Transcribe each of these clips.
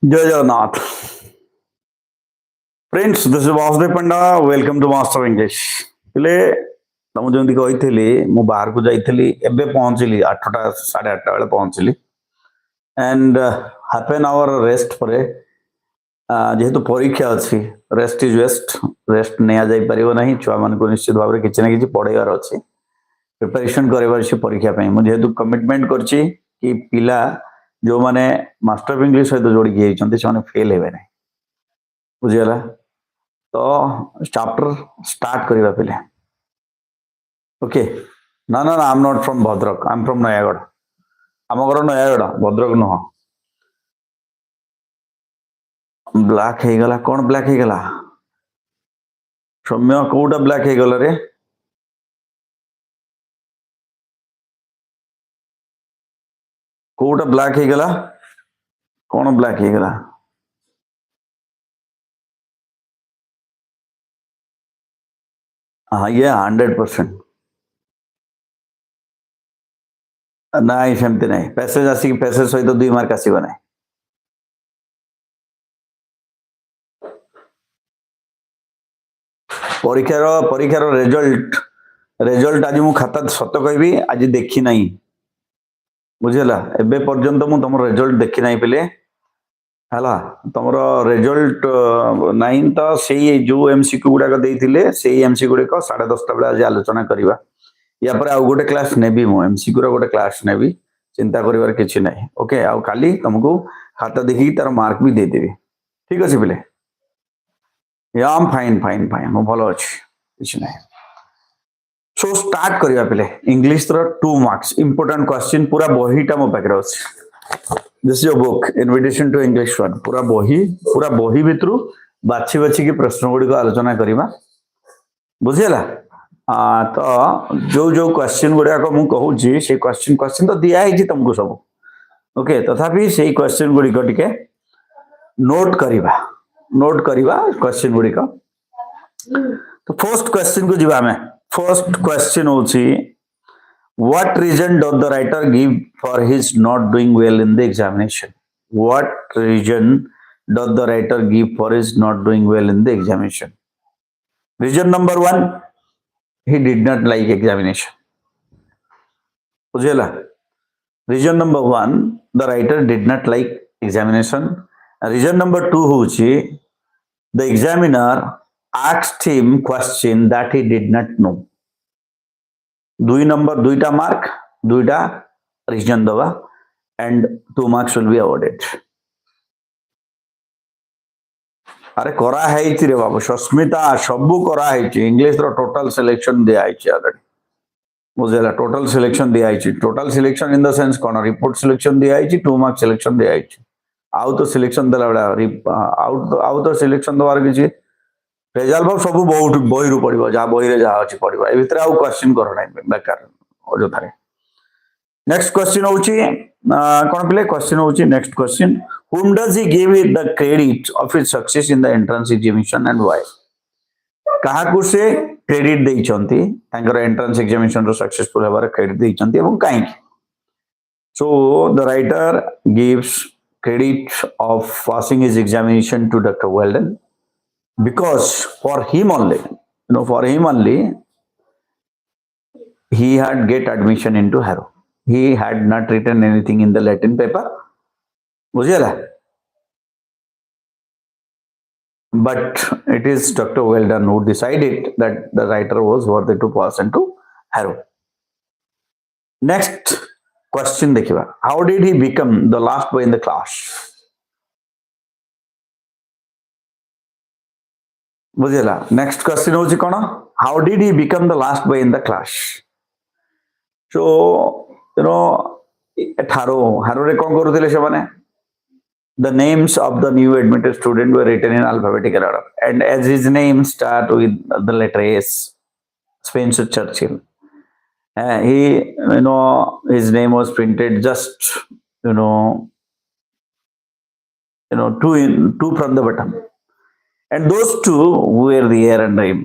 जय Jagannath friends this is Vasudev Panda welcome to master English पिले तुम जमी कही मु बाहर को जाइली एबे पहुंचली 8टा 8:30 बेले पहुंचली and half an hour rest पर जेहेतु परीक्षा अच्छी रेस्ट इज रेस्ट नहीं जाई परिबो नहीं छुआ मान को निश्चित भाव किसी ना कि पढ़ेगार अच्छी प्रिपरेशन कर परीक्षा जेहेतु कमिटमेंट करछि कि पिला जो माने मास्टर इंग्लिश सहित जोड़ी से फेल हे ना बुझीगला तो चैप्टर स्टार्ट करवा पे ओके ना ना ना I am not from Bhadrak I am from Nayagarh आम घर नयागढ़ भद्रक नुह ब्लैक हो गला कौन ब्लैक हो गला सौम्य कोटा ब्लैक हो गला रे कोटा ब्लैक हो गला कौन ब्लैक हो गला हाँ ये 100% ना सेमती ना पैसेज आसिक पैसेज सहित 2 मार्क आसब ना परीक्षार रिजल्ट आज मु खाता सत कहबी आज देखी ना बुझेगा एबे पर्यंत मु तुम रिजल्ट देखी ना पे है तुम रिजल्ट नाइन तो से जो एमसीक्यू गुड़ाक देते से एमसी गुड़िक 10:30 बेले आज आलोचना करवा या पर आउ गोटे क्लास नेबी मु एमसीक्यू गोटे क्लास नेबी चिंता करिवार किछि नाही ओके आउ काली तुमको खाता देखि तार मार्क भी दे देबी ठीक अछि पिले या I am fine fine fine मु भलो अछि किछि नाही सो स्टार्ट करवा पिले इंग्लिश रो 2 मार्क्स इंपोर्टेंट क्वेश्चन पूरा बहीटा मो पाखरे अछि this is your book invitation to English 1 पूरा बही भितरु बाछि बाछि के प्रश्न गुडी को आलोचना करबा बुझियला तो जो क्वेश्चन गुड़ाक मुझे कहूँ से क्वेश्चन तो दिया है तुमको सब ओके तथापि से क्वेश्चन गुड़िक टिके नोट करवा क्वेश्चन गुड़िक तो फर्स्ट क्वेश्चन को जीवा हमें फर्स्ट क्वेश्चन होची what reason does the writer give for his not doing well in the examination what reason does the writer give for his not doing well in the examination reason number 1 he did not like examination बुझेला reason number 1 the writer did not like examination reason number 2 होची the examiner asked him question that he did not know दुईटा mark दुईटा reason दवा and 2 marks will be awarded अरे करा है रे बाबू सस्मिता सबू करा है इंग्लिश रो टोटल सिलेक्शन दिया है ऑलरेडी बुझेला टोटल सिलेक्शन दिया है total selection in the sense cone report selection दिया है 2 मार्क सिलेक्शन दिया है आउ तो सिलेक्शन देला बेला आउ तो सिलेक्शन दवार किछि रिजल्ट भाव सब बहुत बही रु पड़िबो जा बही रे जा अछि पड़िबो ए भीतर आउ क्वेश्चन करो नै बेकार अजोथारे नेक्स्ट क्वेश्चन होची कोन प्ले क्वेश्चन होची next question whom does he give the credit of his success in the entrance examination and why कहा को से क्रेडिट देई चंती तांकर एंट्रेंस एग्जामिनेशन रो सक्सेसफुल हबार क्रेडिट देई चंती एवं काई so the writer gives credit of passing his examination to Dr. Weldon because for him only he had get admission into Harrow he had not written anything in the Latin paper बुझेला but it is Dr. Weldon who decided that the writer was worthy to pass into Harrow. Next question देखिबा how did he become the last boy in the class बुझेला next question होची कोन how did he become the last boy in the class so हारो रे कोन करूथिले से माने the names of the new admitted student were written in alphabetical order and as his name start with the letter S Winston Churchill he his name was printed just two from the bottom and those two were there and him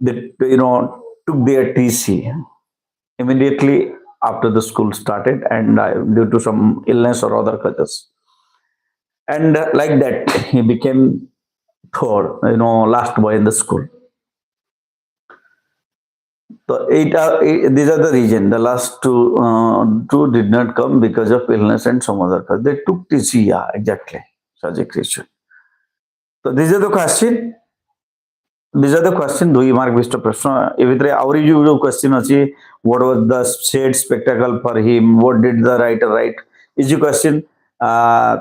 they took their TC immediately after the school started and due to some illness or other causes and like that he became third, last boy in the school. So these are the reason. The last two did not come because of illness and some other cause. They took TC, yeah, exactly. Such a question. So these are the question. These are the question. 2 mark विशिष्ट प्रश्न ए भितर आउरी जो question अछि, what was the sad spectacle for him, what did the writer write, easy question.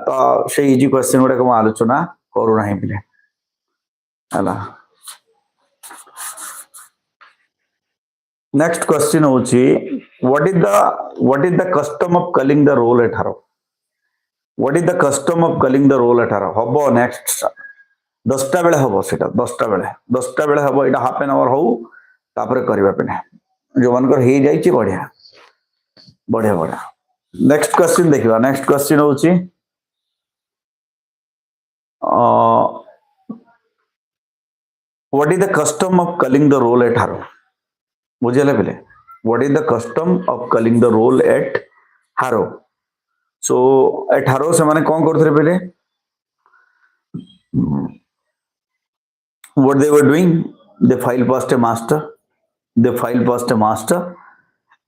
तो से easy question गुडा को आलोचना करू नाही पिले हला. नेक्स्ट क्वेश्चन होची, what is the custom of calling the roll at haro. What is the custom of calling the roll at haro हबो नेक्स्ट 10टा बेले हबो सेटा 10टा बेले हबो. एटा हाफ एन आवर हो तापर करबा पे जो मनकर हे जाई छी बढ़िया बढ़िया बढ़िया. नेक्स्ट क्वेश्चन देखिबा. नेक्स्ट क्वेश्चन होची what is the custom of calling the roll at haro. बुझेले पहले what is the custom of calling the roll at haro. So at haro से माने कौन करथरे पहले, what they were doing, they file past a master,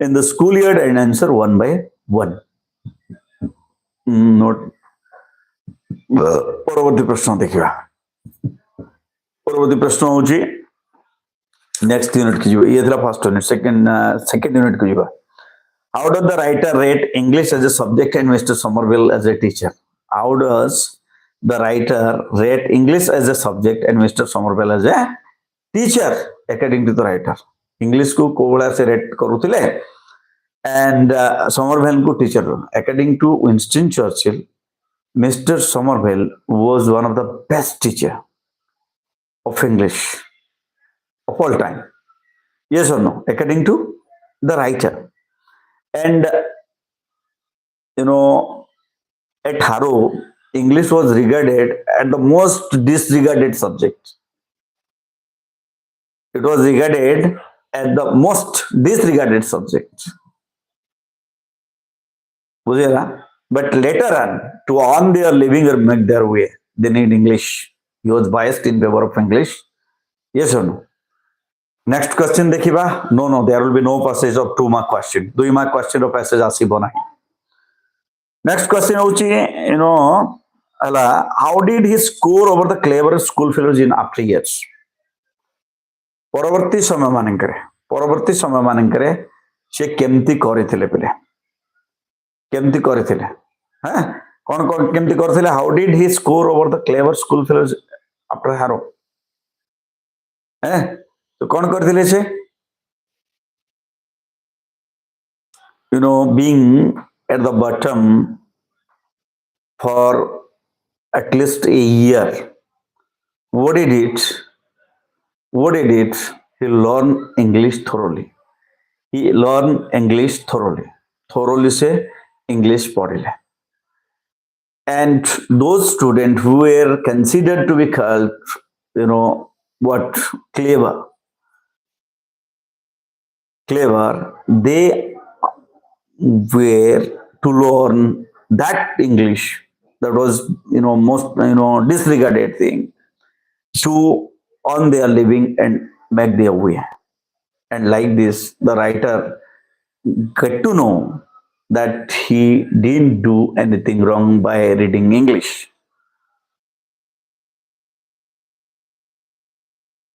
in the schoolyard and answer one by one. Note परवर्ती प्रश्न देखिबा. परवर्ती प्रश्न होची नेक्स्ट यूनिट की जीवा. ये थला फर्स्ट यूनिट. सेकंड यूनिट की जीवा. How does the writer rate English as a subject and Mr. Somerville as a teacher? How does the writer rate English as a subject and Mr. Somerville as a teacher? According to the writer, English को कोवला से rate करूथिले and Somerville को teacher. According to Winston Churchill, Mr. Somerville was one of the best teacher of English of all time. Yes or no? According to the writer. And at Harrow, English was regarded as the most disregarded subject. It was regarded as the most disregarded subject. But later on, to earn their living or make their way, they need English. He was biased in favor of English. Yes or no? Next question देखिबा. No, there will be no passage of 2 mark question. 2 mark question of passage आसीबो नाही. Next question होची, how did he score over the clever school fellows in after years? परवर्ती समय मानकरे से केमती करथिले पले, केमती करथिले, हां कोन केमती करथिले. How did he score over the clever school fellows after Harrow? तो कौन करथिले से, being at the bottom for at least a year. What did it? He learned English thoroughly. Thoroughly से English पढ़िले. And those students who were considered to be called, clever, they were to learn that English that was most disregarded thing to earn their living and make their way. And like this, the writer got to know that he didn't do anything wrong by reading English.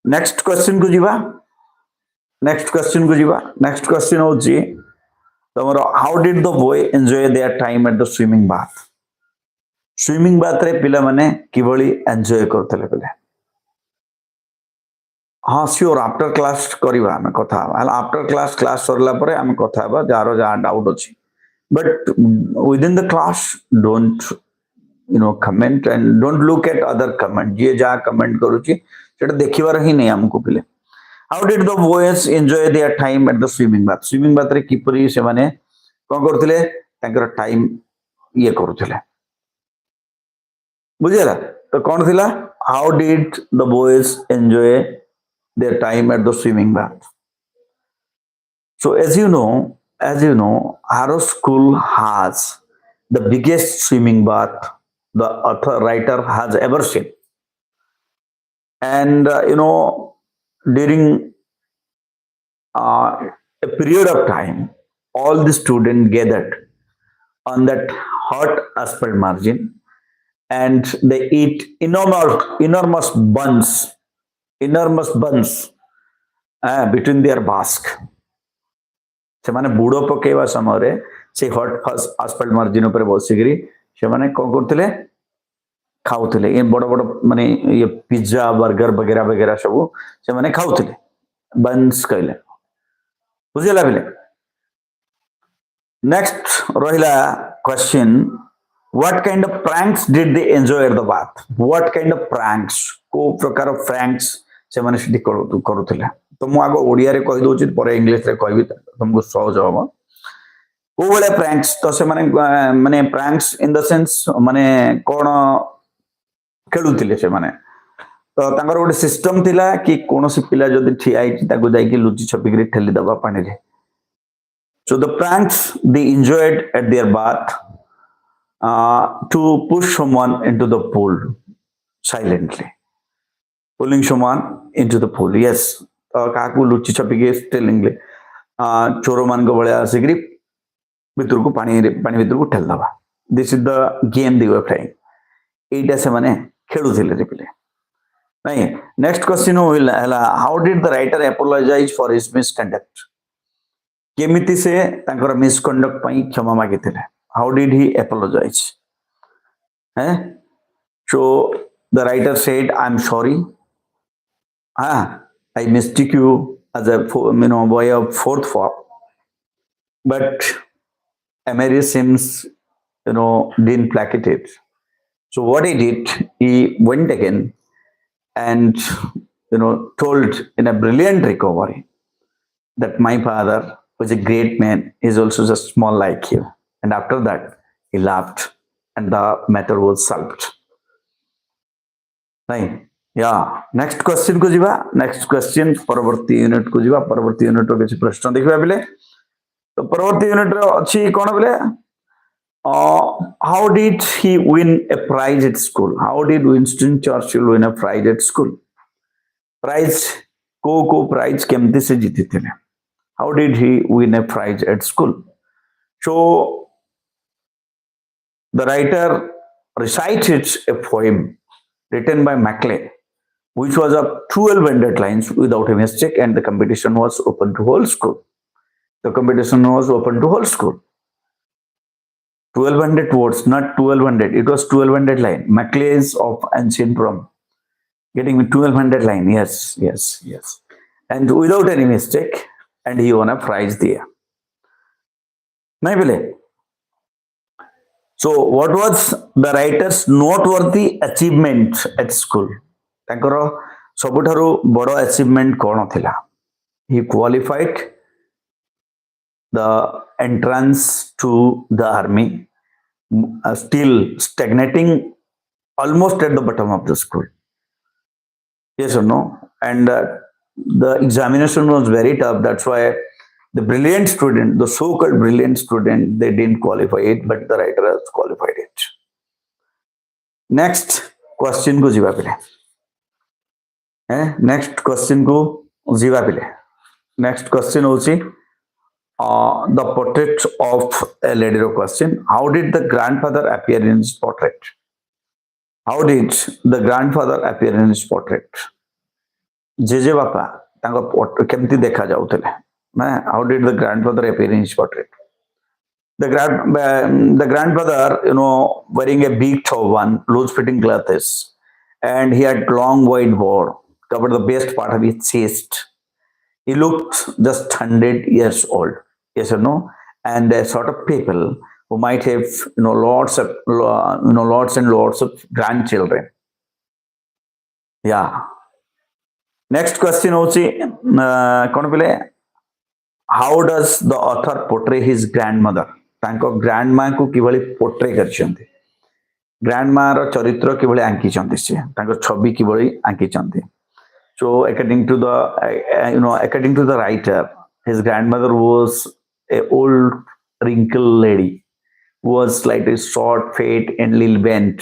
Next question को जीवा. Next question होची तमरो, how did the boy enjoy their time at the swimming bath? Swimming bath रे पिला माने किभली enjoy करथले पले. हाँ sure, after class करिबा हम कथा. आफ्टर क्लास सरला परे हम कथा बा जारो जा डाउट अछि. But within the class, don't comment and don't look at other comment. जे जा comment करूची सेटा देखिबार ही नहीं हमको पिले. How did the boys enjoy their time at the swimming bath? Swimming bath रे किपरि से माने कोन करथिले ताकर टाइम ये करूथिले. बुझेला तो कोन थिला, how did the boys enjoy their time at the swimming bath? So as you know, Harrow School has the biggest swimming bath the author writer has ever seen. And during a period of time, all the students gathered on that hot asphalt margin, and they eat enormous buns between their bask. ସେମାନେ ବୁଡ଼ ପକେଇବା ସମୟରେ ସେ hot ଆସଫଲ୍ଟ margin ଉପରେ ବସିକିରି ସେମାନେ କ'ଣ କରୁଥିଲେ, ଖାଉଥିଲେ। ଏ ବଡ଼ ବଡ଼ ମାନେ ଇଏ ପିଜ୍ଜା ବର୍ଗର ବଗେରା ବଗେରା ସବୁ ସେମାନେ ଖାଉଥିଲେ। ବନ୍ସ କହିଲେ, ବୁଝିଲା ପିଲେ। ନେକ୍ସଟ ରହିଲା question, what kind of pranks did they enjoy at the bath? What kind of pranks, କୋଉ ପ୍ରକାର pranks ସେମାନେ ସେଠି କରୁଥିଲେ। ତ ମୁଁ ଆଗ ଓଡ଼ିଆରେ କହିଦେଉଛି, ପରେ ଇଂଲିଶରେ କହିବି, ତମକୁ ସହଜ ହବ। କୋଉ ଭଳିଆ ପ୍ରାଙ୍କ୍ସ, ତ ସେମାନେ ମାନେ ପ୍ରାଙ୍କ୍ସ ଇନ୍ ଦ ସେନ୍ସ ମାନେ କ'ଣ ଖେଳୁଥିଲେ ସେମାନେ। ତ ତାଙ୍କର ଗୋଟେ ସିଷ୍ଟମ ଥିଲା କି କୌଣସି ପିଲା ଯଦି ଠିଆ ହେଇଛି ତାକୁ ଯାଇକି ଲୁଚି ଛପିକିରି ଠେଲି ଦେବା ପାଣିରେ। So the pranks they enjoyed at their bath, to push someone into the pool silently, pulling someone into the pool. Yes, କାହାକୁ ଲୁଚି ଛପିକି ଷ୍ଟେଲିଂଲି ଚୋର ମାନଙ୍କ ଭଳିଆ ଆସିକିରି ଭିତରକୁ ପାଣି ଭିତରକୁ ଠେଲି ଦେବା। This is the game the way playing. ଏଇଟା ସେମାନେ ଖେଳୁଥିଲେ ରେ ପିଲେ। ନାଇଁ, ନେକ୍ସଟ କ୍ୱେଶ୍ଚିନ୍ ହେଲା, how did the writer apologize for his misconduct. କେମିତି ସେ ତାଙ୍କର ମିସକଣ୍ଡକ୍ଟ ପାଇଁ କ୍ଷମା ମାଗିଥିଲେ। How did he apologize? So the writer said, I'm sorry, I mistook you as a boy of fourth form, but Mary seems didn't placate it. So what he did, he went again and told in a brilliant recovery that my father was a great man, is also just small like you. And after that he laughed and the matter was solved. Right? Yeah. Next question को जीवा। Next question परवर्ती unit को जीवा। परवर्ती unit रो किछि प्रश्न देखिबा बिले। तो परवर्ती यूनिट रो अछि कोन बिले, how did he win a prize at school? How did Winston Churchill win a prize at school? Prize को prize केमती से जीती थे? How did he win a prize at school? So the writer recited a poem written by Maclay, which was of 1200 lines without a mistake, and the competition was open to whole school. The competition was open to whole school. 1200 words, not 1200. It was 1200 line. Maclay is of ancient Rome. Getting me 1200 line. Yes. And without any mistake, and he won a prize there. Naibile. So what was the writer's noteworthy achievement at school? ତାଙ୍କର ସବୁଠାରୁ ବଡ଼ achievement କ'ଣ ଥିଲା? He qualified the entrance to the army, still stagnating almost at the bottom of the school. Yes or no? And the examination was very tough. That's why the brilliant student, the so-called brilliant student, they didn't qualify it, but the writer has qualified it. Next question को जीवा पिले। Next question को जीवा पिले। Next question होची the portrait of a lady question. How did the grandfather appear in his portrait? How did the grandfather appear in his portrait? JJ बापा तांको केमती देखा जाउतले? How did the grandfather appear in his portrait? The grandfather, wearing a big turban, loose-fitting clothes, and he had long white beard, covered the best part of his chest. He looked just 100 years old. Yes or no? And a sort of people who might have, lots and lots of grandchildren. Yeah. Next question होची कौन पिले, how does the author portray his grandmother? तांको grandma को किभली portray करछन्ते, grandma रो चरित्र किभली आंकिछन्ते, से तांको छवि किभली आंकिछन्ते. So according to the writer, his grandmother was a old wrinkled lady who was slightly short, fat, and little bent,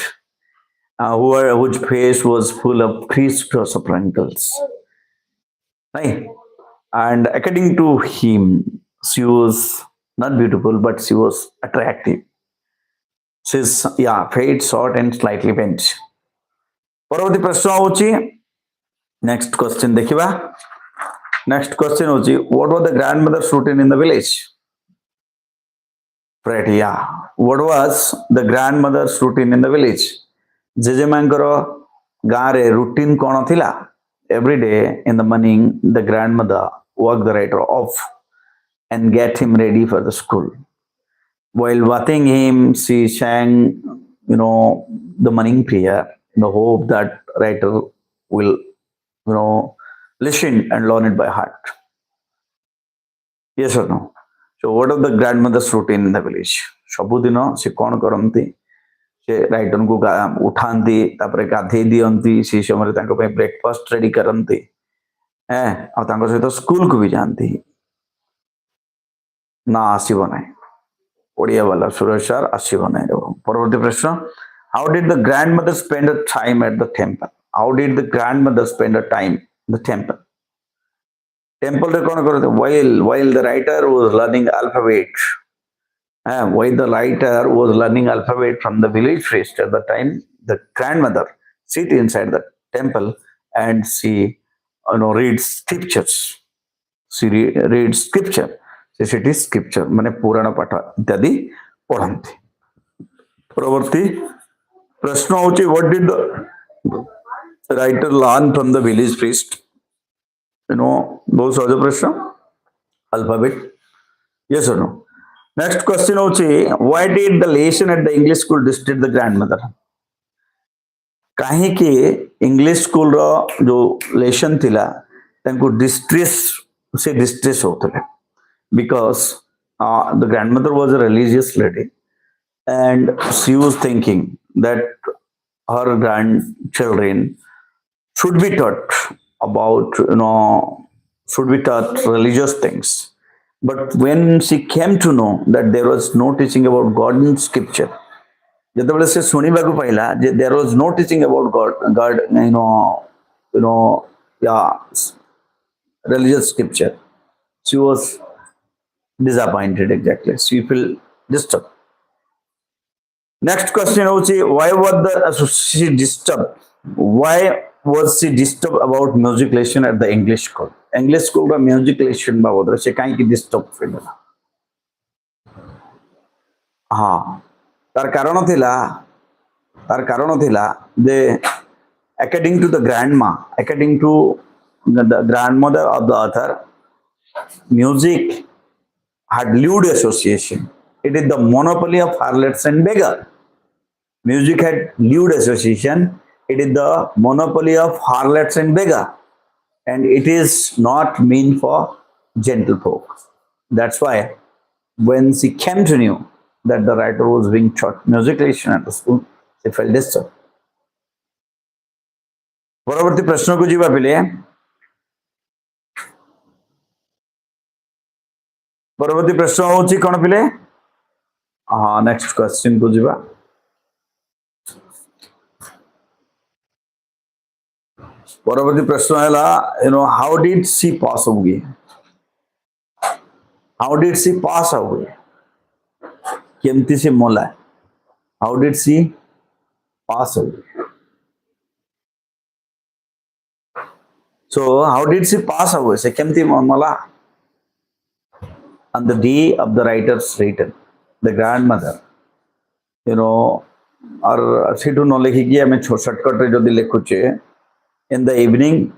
whose face was full of crisscross of wrinkles. Right? And according to him, she was not beautiful, but she was attractive. She's, yeah, fade, short, and slightly bent. ପରବର୍ତ୍ତୀ ପ୍ରଶ୍ନ ହଉଛି next question ଦେଖିବା. Next question ହଉଛି what was the grandmother's routine in the village? Right, yeah. What was the grandmother's routine in the village? ଜେଜେମାଙ୍କର ଗାଁରେ routine କ'ଣ ଥିଲା? Every day in the morning, the grandmother woke the writer off and get him ready for the school. While bathing him, she sang, the morning prayer in the hope that writer will, listen and learn it by heart. Yes or no? So what is the grandmother's routine in the village? ସବୁଦିନ ସେ କ'ଣ କରନ୍ତି? ସେ ରାଇଟରଙ୍କୁ ଉଠାନ୍ତି, ତାପରେ ଗାଧେଇ ଦିଅନ୍ତି, ସେଇ ସମୟରେ ତାଙ୍କ ପାଇଁ ବ୍ରେକଫାଷ୍ଟ ରେଡି କରନ୍ତି, ଆଉ ତାଙ୍କ ସହିତ ସ୍କୁଲକୁ ବି ଯାଆନ୍ତି। ନା ଆସିବ ନାହିଁ, ଓଡ଼ିଆ ବାଲା ସୁରେଶ ସାର୍ ଆସିବ ନାହିଁ। ପରବର୍ତ୍ତୀ ପ୍ରଶ୍ନ, how did the grandmother spend her time at the temple? How did the grandmother spend her time in the temple? Temple ରେ କ'ଣ କରନ୍ତି? While the writer was learning alphabet, while the writer was learning alphabet from the village priest at the time, the grandmother sit inside the temple and she, reads scriptures. She reads scripture. ସେଠି ସ୍କ୍ରିପ୍ଚର ମାନେ ପୁରାଣ ପାଠ ଇତ୍ୟାଦି ପଢନ୍ତି। ପରବର୍ତ୍ତୀ ପ୍ରଶ୍ନ ହଉଛି what did the writer learn from the village priest? ବହୁତ ସହଜ ପ୍ରଶ୍ନ, alphabet. Yes or no? Next question ହଉଛି why did the lesson at the English school disturb the grandmother? କାହିଁକି ଇଂଲିଶ ସ୍କୁଲର ଯୋଉ ଲେସନ ଥିଲା ତାଙ୍କୁ ଡିଷ୍ଟ୍ରେସ ହଉଥିଲେ? Because the grandmother was a religious lady and she was thinking that her grandchildren should be taught about, should be taught religious things. But when she came to know that there was no teaching about God in scripture, ଯେତେବେଳେ ସେ ଶୁଣିବାକୁ ପାଇଲା ଯେ there was no teaching about God, religious scripture, she was disappointed. Exactly, she feel disturbed. Next question houchi why was she disturbed? Why was she disturbed about music lesson at the English school? English school ର music lesson ବାବଦରେ ସେ କାହିଁକି disturb feel ହେଲା? ତାର କାରଣ ଥିଲା ଯେ according to the grandmother of the author, music had lewd association. It is the monopoly of harlots and beggar. Music had lewd association. It is the monopoly of harlots and beggar. And it is not meant for gentlefolk. That's why when she came to know that the writer was being taught music lesson at the school, she felt disturbed. ପରବର୍ତ୍ତୀ ପ୍ରଶ୍ନକୁ ଯିବା ପିଲେ। ପରବର୍ତ୍ତୀ ପ୍ରଶ୍ନ ହଉଛି କ'ଣ ପିଲେ? Next question କୁ ଯିବା। ପରବର୍ତ୍ତୀ ପ୍ରଶ୍ନ ହେଲା how did she pass away? How did she pass away? କେମିତି ସେ ମଲା? How did she pass away? So how did she pass away? ସେ କେମିତି ମଲା? On the day of the writer's return, the grandmother, और सेठू न लिखिकी आम शॉर्टकट रे जदि लिखुचे in the evening,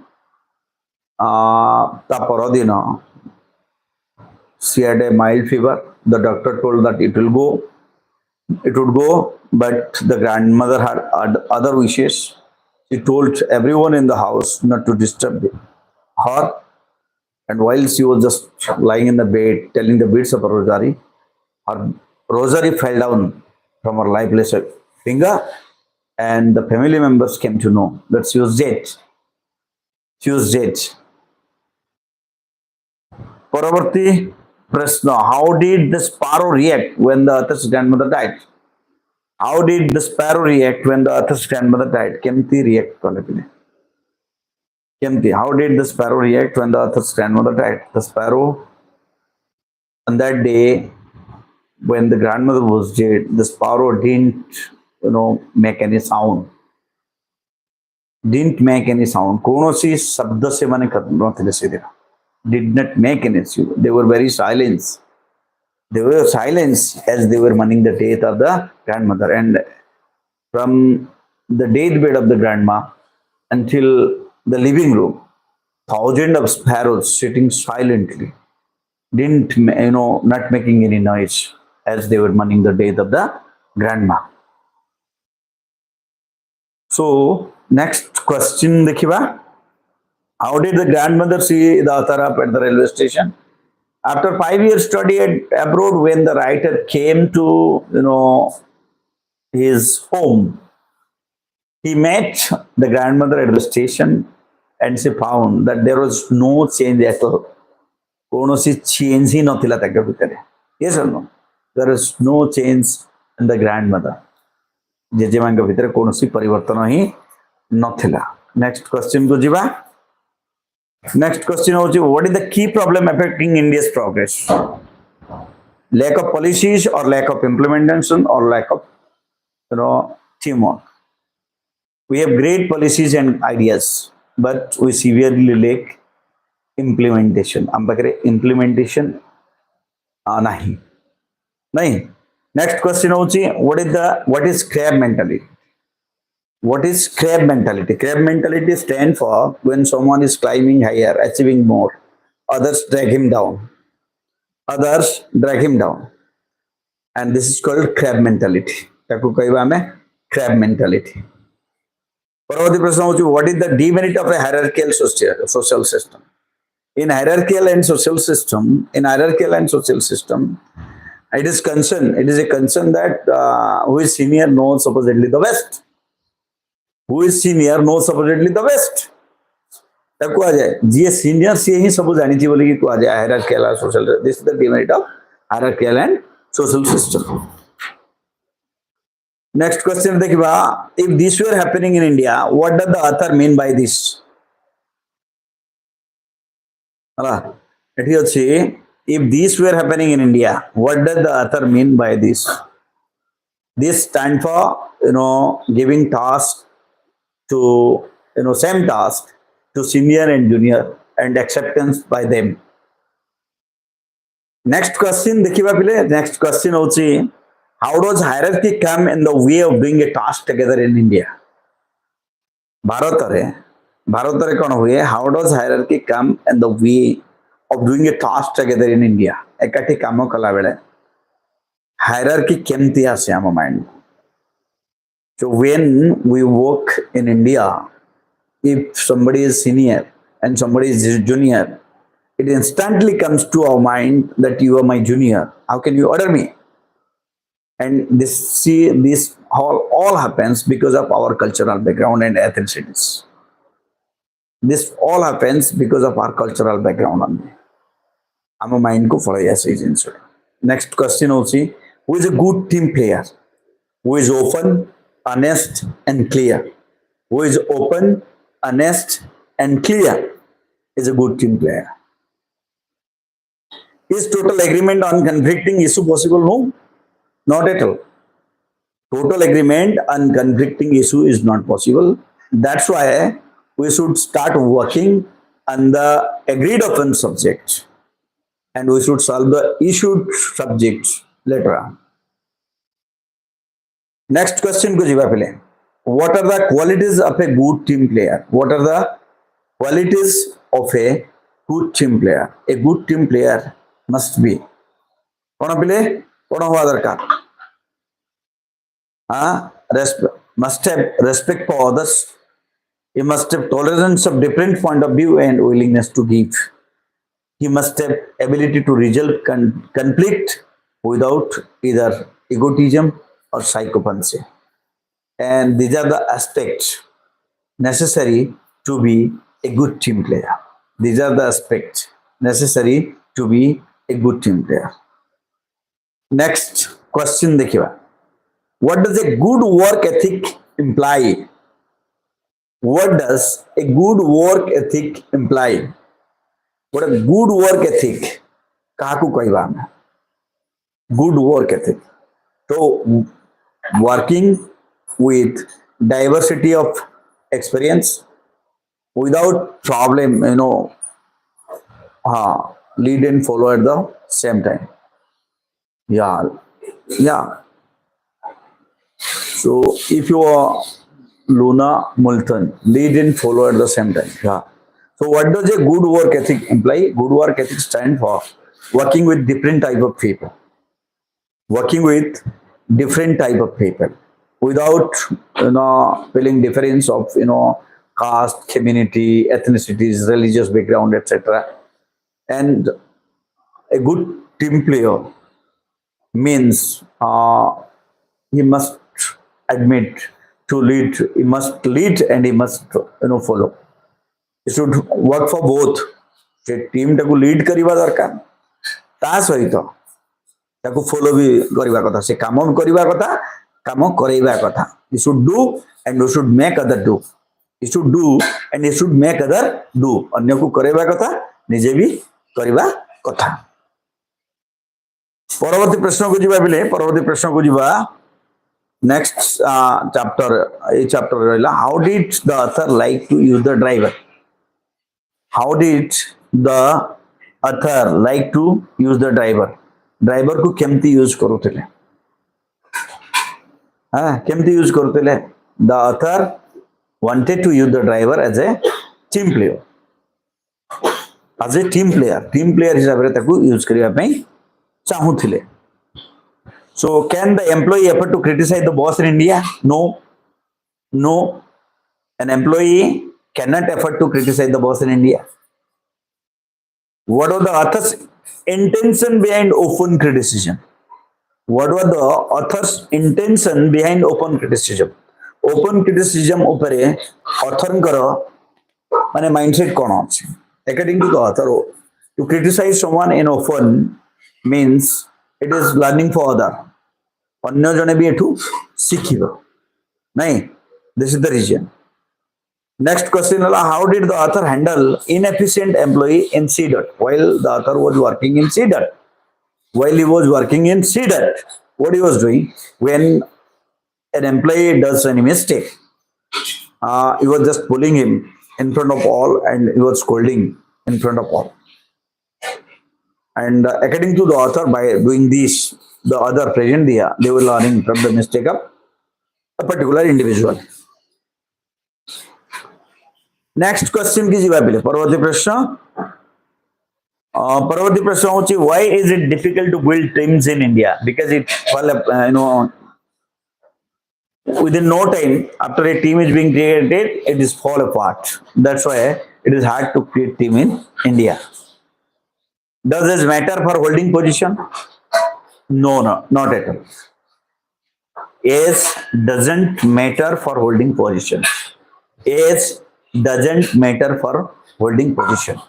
ता परदिन she had a mild fever. The doctor told that it would go, but the grandmother had other wishes. She told everyone in the house not to disturb her. And while she was just lying in the bed telling the beads of her rosary fell down from her lifeless finger, and the family members came to know that she was dead. Paravarti Prashna, how did the sparrow react when the author's grandmother died? How did the sparrow react when the author's grandmother died? Kemti react kale pile. Kemti. How did the sparrow react when the author's grandmother died? The sparrow on that day when the grandmother was dead, the sparrow didn't, make any sound. Didn't make any sound. कौनसी शब्द से माने नथिले से दिन. Did not make any sound. They were very silent. They were silent as they were mourning the death of the grandmother. And from the deathbed of the grandma until the living room, thousands of sparrows sitting silently, didn't, not making any noise as they were mourning the death of the grandma. So next question देखिबा. How did the grandmother see the author up at the railway station? After 5 years study abroad, when the writer came to, his home, he met the grandmother at the station and she found that there was no change at all. कौनसी change ही नथिला ताके भितरे. Yes or no? There is no change in the grandmother. जेजेमांक भितरे कौनसी परिवर्तन ही नथिला. Next question को जिबा. Next question होची, what is the key problem affecting India's progress? Lack of policies or lack of implementation or lack of, teamwork. We have great policies and ideas, but we severely lack implementation. हम बकरे implementation नहीं. नहीं. Next question होची, what is crab mentality? What is crab mentality? Crab mentality stands for when someone is climbing higher, achieving more, others drag him down. Others drag him down. And this is called crab mentality. ताको कहवा में crab mentality. परवर्ती प्रश्न होची, what is the demerit of a hierarchical social system? In hierarchical and social system, it is a concern that who is senior knows supposedly the best. Who is senior knows supposedly the best. तब को आ जाए जी senior से ही सब जानी बोली कि को आ जाए hierarchical and social. This is the demerit of hierarchical and social system. Next question देखिबा, if this were happening in India, what does the author mean by this? हला एठी अछि, if this were happening in India, what does the author mean by this? This stand for, giving task to, same task to senior and junior and acceptance by them. Next question देखिबा पिले. Next question होची, how does hierarchy come in the way of doing a task together in India? Bharat रे कौन हुए? How does hierarchy come in the way of doing a task together in India? एकाठी काम कला बेले hierarchy केमती आसे आम mind. So when we work in India, if somebody is senior and somebody is junior, it instantly comes to our mind that you are my junior. How can you order me? And this all happens because of our cultural background and ethnicities. This all happens because of our cultural background only. I'm a mind ko follow yes is. Next question also, who is a good team player? Who is open, honest and clear? Who is open, honest and clear is a good team player. Is total agreement on conflicting issue possible? No, not at all. Total agreement on conflicting issue is not possible. That's why we should start working on the agreed upon subject and we should solve the issued subjects later on. Next question को जीवा पहले. What are the qualities of a good team player? What are the qualities of a good team player? A good team player must be. कौन पहले? कौन हुआ दरकार? Must have respect for others. He must have tolerance of different point of view and willingness to give. He must have ability to resolve conflict without either egotism or psychopathy. And these are the aspects necessary to be a good team player. These are the aspects necessary to be a good team player. Next question देखिए. What does a good work ethic imply? What does a good work ethic imply? What a good work ethic? काकू कहवा good work ethic. So working with diversity of experience without problem, lead and follow at the same time. Yeah, yeah. So if you are Luna Multan, lead and follow at the same time. Yeah. So what does a good work ethic imply? Good work ethic stand for working with different type of people. Working with different type of people without feeling difference of caste, community, ethnicities, religious background, etc. And a good team player means he must admit to lead, he must lead and he must follow. He should work for both. से team टाକୁ lead करिवा दरकार ता सहित ताको follow भी करिवा कथा से काम करिवा कथा काम करैवा कथा you should do and you should make other do you should do and you should make other do अन्य को करैवा कथा निजे भी करिवा कथा परवर्ती प्रश्न को जीवा बिले परवर्ती प्रश्न को जीवा नेक्स्ट चैप्टर ए चैप्टर रहला how did the author like to use the driver how did the author like to use the driver को केमती यूज करूथिले हां केमती यूज करूथिले the author wanted to use the driver as a team player हिसाब रे ताको use करिया पई चाहूथिले So can the employee afford to criticize the boss in India? No. An employee cannot afford to criticize the boss in India. What was the author's intention behind open criticism? What was the author's intention behind open criticism? Open criticism upare author karo mane mindset kono achi. According to the author, to criticize someone in open means it is learning for other. अन्य जने भी एठू सिखिबो नहीं this is the reason next question है how did the author handle inefficient employee in सीडट while the author was working in सीडट while he was working in सीडट what he was doing when an employee does any mistake he was just pulling him in front of all and he was scolding in front of all and according to the author by doing this the other present there they were learning from the mistake of a particular individual next question की जीवा पहले परवर्ती प्रश्न होची why is it difficult to build teams in India because it within no time after a team is being created it is fall apart that's why it is hard to create team in India does this matter for holding position No, not at all. Age doesn't matter for holding position. Age doesn't matter for holding position.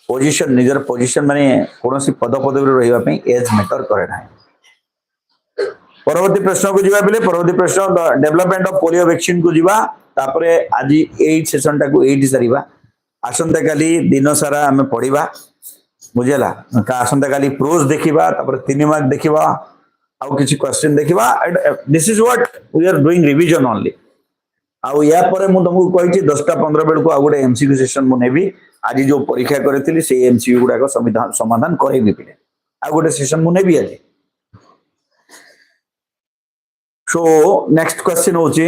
Position, निजर position माने कौन सी पद पदवी रहिबा पे age matter करे ना. परवर्ती प्रश्न को जीवा बेले परवर्ती प्रश्न डेवलपमेंट ऑफ पोलियो वैक्सीन को जीवा तापरे आज 8 सेशन टा को 8 सरीबा आसंता काली दिन सारा हमें पढिबा बुझेला का आसंता काली प्रोज देखिबा तापर 3 मार्क देखिबा आउ किछि क्वेश्चन देखिबा this is what we are doing revision only आउ या परे मु तुमको कहिछि 10टा 15 बेल को आ गुडे एमसीक्यू सेशन मु नेबी आज जो परीक्षा करथिली से एमसीक्यू गुडा को समाधान करेबी पिले आ गुडे सेशन मु नेबी आज सो नेक्स्ट क्वेश्चन होछि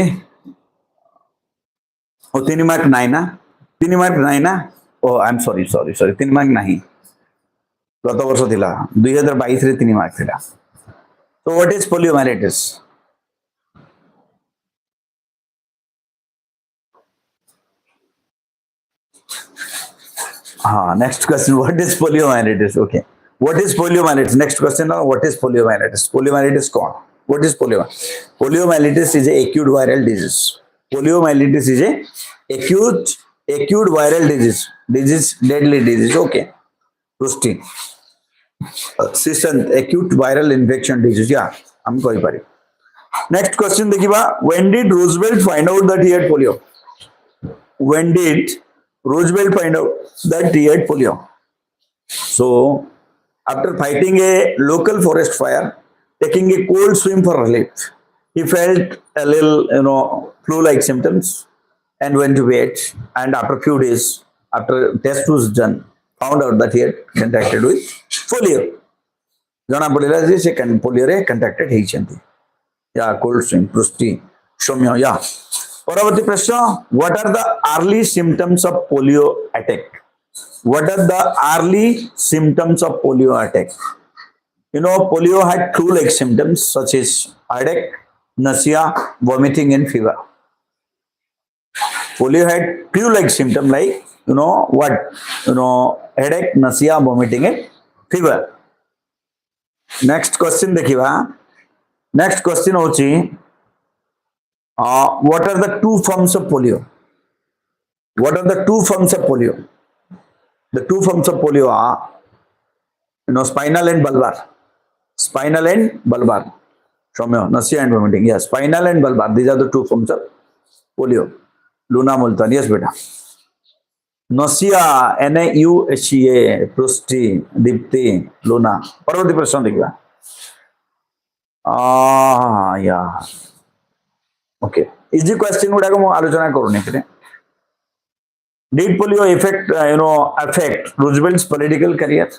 ओ 3 मार्क नाही ना ओ आई एम सॉरी 3 मार्क नाही गत वर्ष थिला 2022 रे 3 मार्क थिला तो व्हाट इज पोलियोमाइलिटिस हाँ next question what is poliomyelitis okay what is poliomyelitis next question what is poliomyelitis कौन what is poliomyelitis is a acute viral disease poliomyelitis is a acute viral disease deadly disease okay पुष्टि acute viral infection disease yeah हम कहि पारे Next question देखिबा, when did Roosevelt find out that he had polio? When did Roosevelt find out that he had polio? So, after fighting a local forest fire, taking a cold swim for relief, he felt a little, flu-like symptoms and went to bed. And after a few days, after test was done, found out that he had contracted with polio. ଜଣା ପଡ଼ିଲା ଯେ ସେ ପୋଲିଓରେ କଣ୍ଟ୍ରାକ୍ଟେଡ୍ ହେଇଛନ୍ତି या cold swim Prusty Soumya या ପରବର୍ତ୍ତୀ ପ୍ରଶ୍ନ, what are the early symptoms of polio attack? What are the early symptoms of polio attack? Polio had flu-like symptoms such as headache, nausea, vomiting, and fever. Polio had flu-like symptoms like what? Headache, nausea, vomiting, and fever. Next question देखिवा. Next question होची, what are the two forms of polio? What are the two forms of polio? The two forms of polio are spinal and bulbar. Spinal and bulbar. Shomyo, nausea and vomiting. Yes, spinal and bulbar. These are the two forms of polio. Luna Multan. Yes, beta. Nausea, NAUSEA, Prusti, Dipti, Luna. परवर्ती प्रश्न देखिए. Yeah. Okay. Easy question गुड़ा को मैं आलोचना करूँ नहीं. Did polio affect Roosevelt's political career?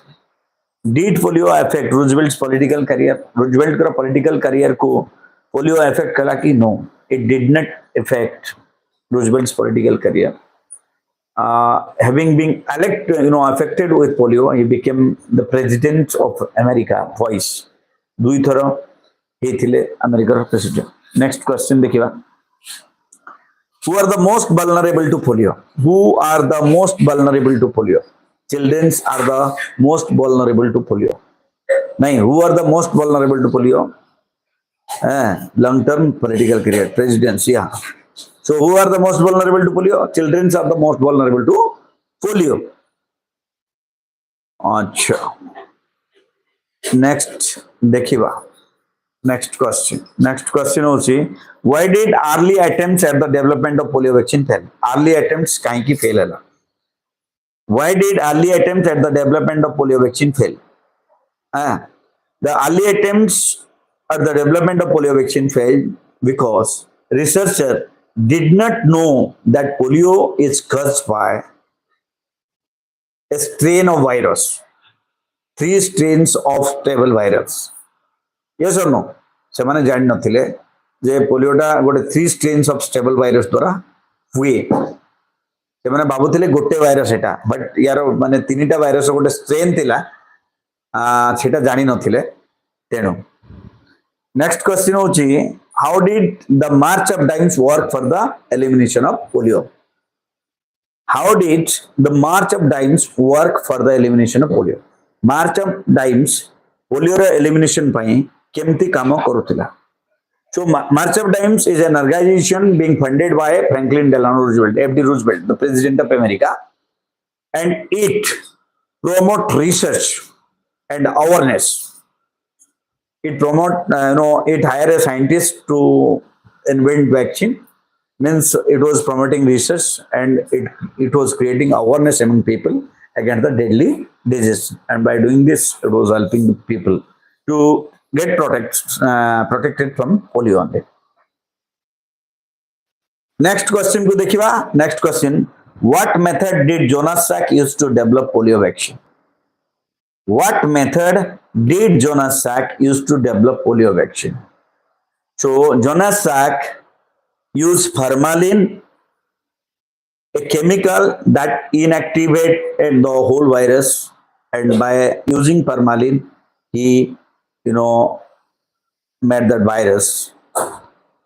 Did polio affect Roosevelt's political career? Roosevelt का political career को polio affect करा कि no? It did not affect Roosevelt's political career. Having been affected with polio, he became the president of America twice. दुई थर he थिले America president. Next question देखिवा. Who are the most vulnerable to polio? Who are the most vulnerable to polio? Children are the most vulnerable to polio. नहीं, who are the most vulnerable to polio? Long-term political career, presidency. Yeah. So who are the most vulnerable to polio? Children are the most vulnerable to polio. अच्छा. Next देखिवा. Next question. Next question होची, why did early attempts at the development of polio vaccine fail? Early attempts काहे की fail हला? Why did early attempts at the development of polio vaccine fail? The early attempts at the development of polio vaccine failed because researchers did not know that polio is caused by a strain of virus. 3 strains of stable virus. Yes or no? ସେମାନେ ଜାଣି ନଥିଲେ ଯେ ପୋଲିଓଟା ଗୋଟେ 3 strains of stable virus ଦ୍ୱାରା ହୁଏ. ସେମାନେ ଭାବୁଥିଲେ ଗୋଟେ ଭାଇରସ ଏଟା, ବଟ୍ ୟାର ମାନେ 3ଟା ଭାଇରସ ଗୋଟେ ଷ୍ଟ୍ରେନ୍ ଥିଲା, ସେଟା ଜାଣି ନଥିଲେ. ତେଣୁ ନେକ୍ସଟ କ୍ୱେଶ୍ଚନ ହେଉଛି, how did the march of dimes work for the elimination of polio? How did the march of dimes work for the elimination of polio? March of dimes polio ର elimination ପାଇଁ କେମିତି କାମ କରୁଥିଲା? So March of Dimes is an organization being funded by Franklin Delano Roosevelt, FD Roosevelt, the President of America, and it promote research and awareness. It promote, it hire a scientist to invent vaccine. Means it was promoting research and it was creating awareness among people against the deadly disease. And by doing this, it was helping people to get protected from polio only. Next question को देखिवा. Next question, what method did Jonas Salk use to develop polio vaccine? What method did Jonas Salk use to develop polio vaccine? So Jonas Salk used formalin, a chemical that inactivated the whole virus, and by using formalin he made that virus,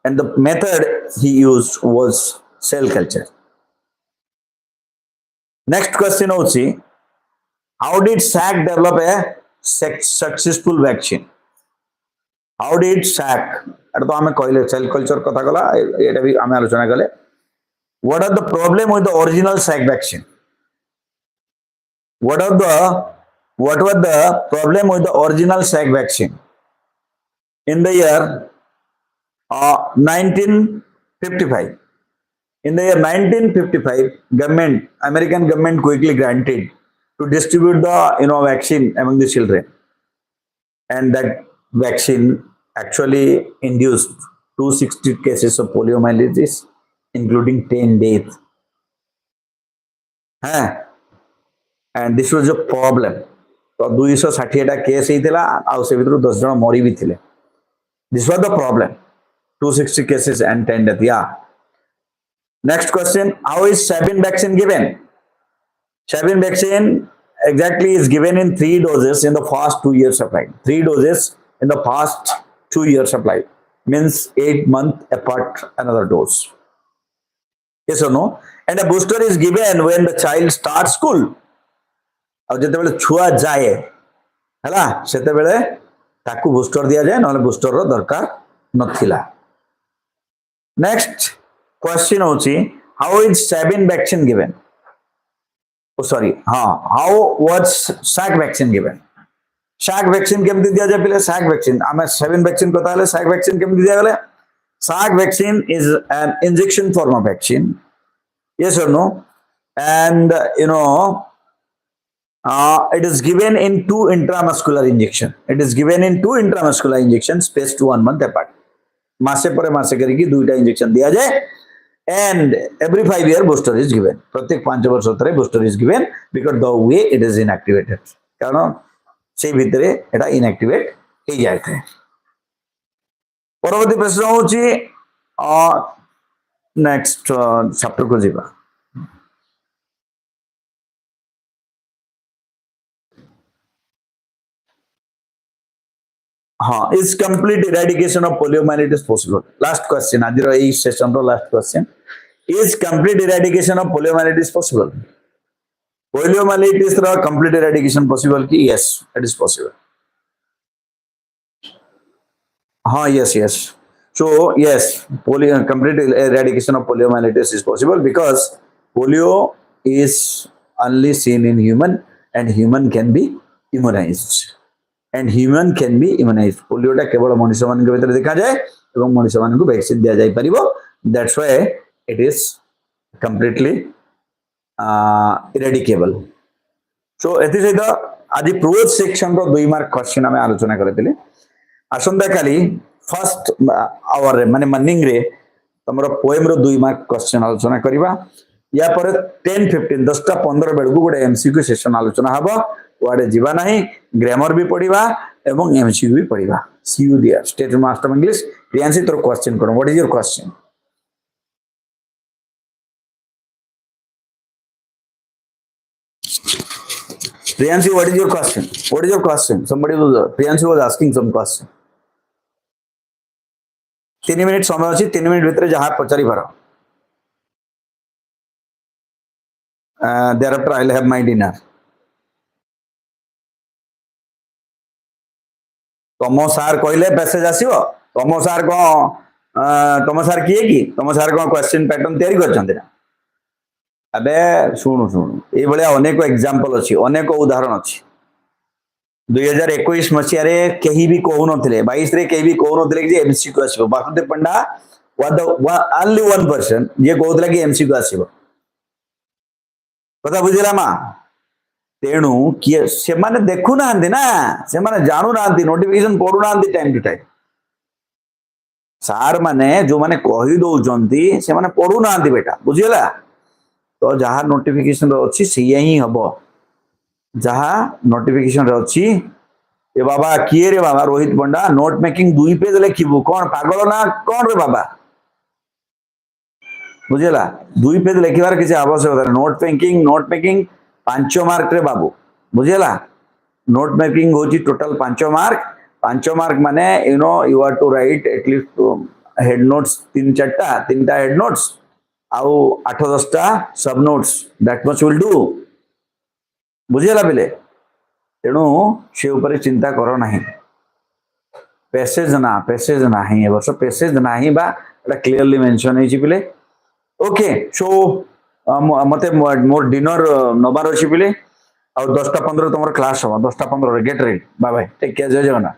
and the method he used was cell culture. Next question होची, how did Salk develop a successful vaccine? How did Salk, एटा तो हमें कहले cell culture कथा कला, एटा भी हमें आलोचना कले. What are the problem with the original Salk vaccine? What were the problem with the original Salk vaccine? In the year 1955. In the year 1955, American government quickly granted to distribute the vaccine among the children, and that vaccine actually induced 260 cases of poliomyelitis, including 10 deaths. And this was a problem. तो 260 case होता आउ से भर 10 जन मरी भी थे. This was the problem. 260 cases and 10 deaths. Yeah. Next question. How is Sabin vaccine given? Sabin vaccine exactly is given in 3 doses in the first 2 years supply. 3 doses in the first 2 years supply. Means 8 months apart another dose. Yes or no? And a booster is given when the child starts school. और जिते बेले छुआ जाए हला सेते बेले ताकू booster दिया जाए नले बूस्टर रो दरकार नथिला. नेक्स्ट क्वेश्चन होची how is Sabin vaccine given? Oh sorry how was Salk vaccine given? Salk vaccine केमति दिया जाए पहले सैक वैक्सीन आमे Sabin वैक्सीन को ताले सैक वैक्सीन केमति दिया गेले? Salk vaccine is an injection form of vaccine. Yes or no? And it is given in 2 intramuscular injection. It is given in 2 intramuscular injections spaced 1 month apart. मासे परे मासे करिकी 2टा injection दिया जाए. And every 5 year booster is given. प्रत्येक 5 वर्ष तरे booster is given because the way it is inactivated. कारण से भितरे एटा inactivate हो जाते हैं. परवर्ती प्रश्न होची नेक्स्ट चैप्टर को जीवा. Is complete eradication of poliomyelitis possible? Last question. आज रो इस सेशन रो last question. Is complete eradication of poliomyelitis possible? Poliomyelitis रो complete eradication possible की? Yes, it is possible. Yes. So yes, complete eradication of poliomyelitis is possible because polio is only seen in human and human can be immunized. And human can be immunized. Polio टा केवल मनुष्य मान के भीतर देखा जाए एवं मनुष्य मान को वैक्सीन दिया जाए परिबो. That's why it is completely eradicable. So एति सहित आज प्रोज सेक्शन रो 2 मार्क क्वेश्चन हमें आलोचना करथिले. आसंता काली फर्स्ट आवर रे माने मॉर्निंग रे तमरो पोएम रो 2 मार्क क्वेश्चन आलोचना करिबा. या पर 10-15 10टा 15 बेल को गोटे एमसीक्यू सेशन आलोचना हबो. वाडे जीवा नहीं ग्रामर भी पढ़िबा एवं एमसीक्यू भी पढ़िबा. See you there. State master English. Priyanshi तोर क्वेश्चन करो. What is your question? Priyanshi, what is your question? What is your question? Priyanshi was asking some question. 3 minute समय अछि. 3 मिनिट भितर जहा पचारि पारो. Thereafter I'll have my dinner. तमो सार कहले passage आसीबो. तमो सार को तमो सार किए की तमो सार को क्वेश्चन पैटर्न तयारी करछन्ते ना. अबे सुनु ए भलिया अनेक एग्जांपल अछि अनेक उदाहरण अछि. 2021 मसिया रे केही भी कहू नथिले. 22 रे केही भी कहू नथिले कि एमसीक्यू आसीबो. Basudev Panda was the only one person जे कहउतला कि एमसीक्यू आसीबो. कथा बुझिला मा. तेणु किए से माने देखु नांदी ना से माने जानू नांदी नोटिफिकेशन पढु नांदी टाइम टू टाइम. सार माने जो माने कहि दउचंती से माने पढु नांदी बेटा. बुझिला. तो जहा नोटिफिकेशन रे अछि सेया ही हबो. जहा नोटिफिकेशन रे अछि ए बाबा किए रे बाबा रोहित पंडा नोट मेकिंग 2 पेज लिखिबो. कोन पागल ना कोन रे बाबा. बुझिला. 2 पेज लिखिबार किसी आवश्यकता. नोट मेकिंग 5 मार्क रे बाबू. बुझिला. नोट मेकिंग होची टोटल 5 मार्क. 5 मार्क माने you are to write at least head notes 3-4टा हेड नोट्स आउ 8-10टा सब notes. That much will do. बुझिला बिले. तेणु से ऊपर चिंता करो नहीं. पैसेज नाही ए वर्ष पैसेज नाही बा एटा क्लियरली मेंशन हेची बिले. ओके. सो मते मोर डिनर नबार अछि बिले. और 10टा 15 तुमर क्लास हो. 10टा 15 get ready. Bye bye. Take care. जय जगन्नाथ.